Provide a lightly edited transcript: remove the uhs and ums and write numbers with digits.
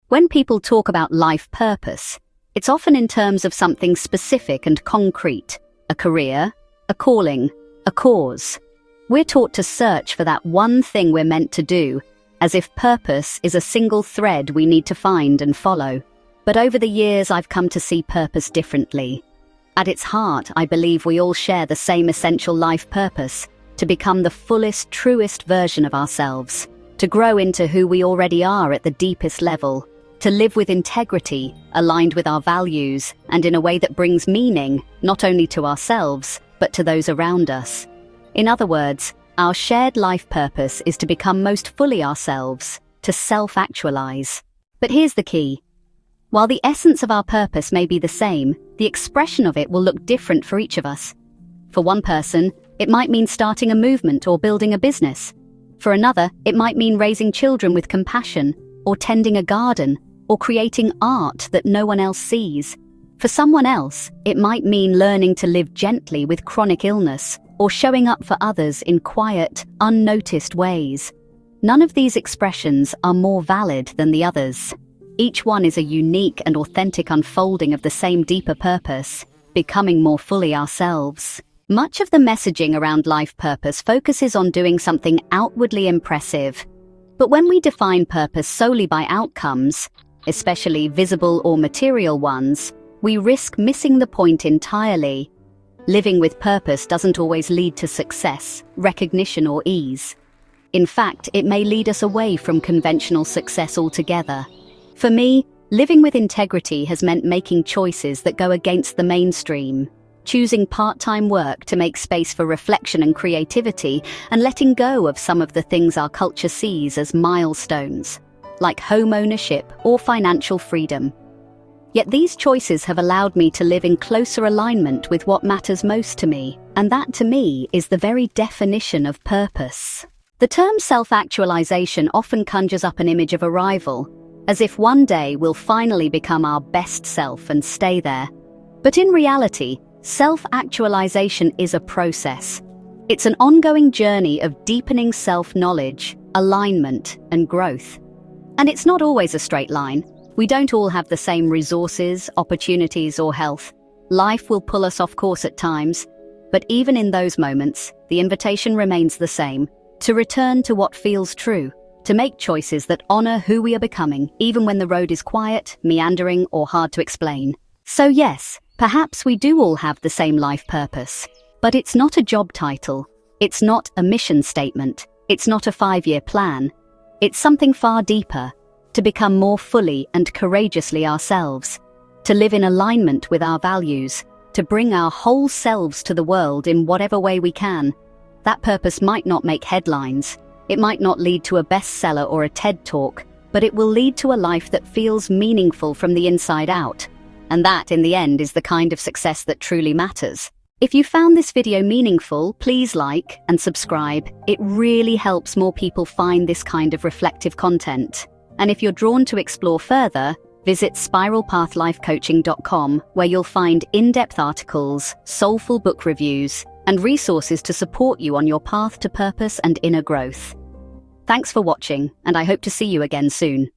When people talk about life purpose, it's often in terms of something specific and concrete: a career, a calling, a cause. We're taught to search for that one thing we're meant to do, as if purpose is a single thread we need to find and follow. But over the years, I've come to see purpose differently. At its heart, I believe we all share the same essential life purpose: to become the fullest, truest version of ourselves, to grow into who we already are at the deepest level, to live with integrity, aligned with our values, and in a way that brings meaning, not only to ourselves, but to those around us. In other words, our shared life purpose is to become most fully ourselves, to self-actualize. But here's the key. While the essence of our purpose may be the same, the expression of it will look different for each of us. For one person, it might mean starting a movement or building a business. For another, it might mean raising children with compassion, or tending a garden, or creating art that no one else sees. For someone else, it might mean learning to live gently with chronic illness, or showing up for others in quiet, unnoticed ways. None of these expressions are more valid than the others. Each one is a unique and authentic unfolding of the same deeper purpose: becoming more fully ourselves. Much of the messaging around life purpose focuses on doing something outwardly impressive. But when we define purpose solely by outcomes, especially visible or material ones, we risk missing the point entirely. Living with purpose doesn't always lead to success, recognition, or ease. In fact, it may lead us away from conventional success altogether. For me, living with integrity has meant making choices that go against the mainstream, choosing part-time work to make space for reflection and creativity, and letting go of some of the things our culture sees as milestones, like home ownership or financial freedom. Yet these choices have allowed me to live in closer alignment with what matters most to me, and that, to me, is the very definition of purpose. The term self-actualization often conjures up an image of arrival, as if one day we'll finally become our best self and stay there. But in reality, self-actualization is a process. It's an ongoing journey of deepening self-knowledge, alignment, and growth. And it's not always a straight line. We don't all have the same resources, opportunities, or health. Life will pull us off course at times, but even in those moments, the invitation remains the same: to return to what feels true, to make choices that honor who we are becoming, even when the road is quiet, meandering, or hard to explain. So yes, perhaps we do all have the same life purpose, but it's not a job title. It's not a mission statement. It's not a 5-year plan. It's something far deeper: to become more fully and courageously ourselves, to live in alignment with our values, to bring our whole selves to the world in whatever way we can. That purpose might not make headlines. It might not lead to a bestseller or a TED Talk, but it will lead to a life that feels meaningful from the inside out. And that, in the end, is the kind of success that truly matters. If you found this video meaningful, please like and subscribe. It really helps more people find this kind of reflective content. And if you're drawn to explore further, visit spiralpathlifecoaching.com, where you'll find in-depth articles, soulful book reviews, and resources to support you on your path to purpose and inner growth. Thanks for watching, and I hope to see you again soon.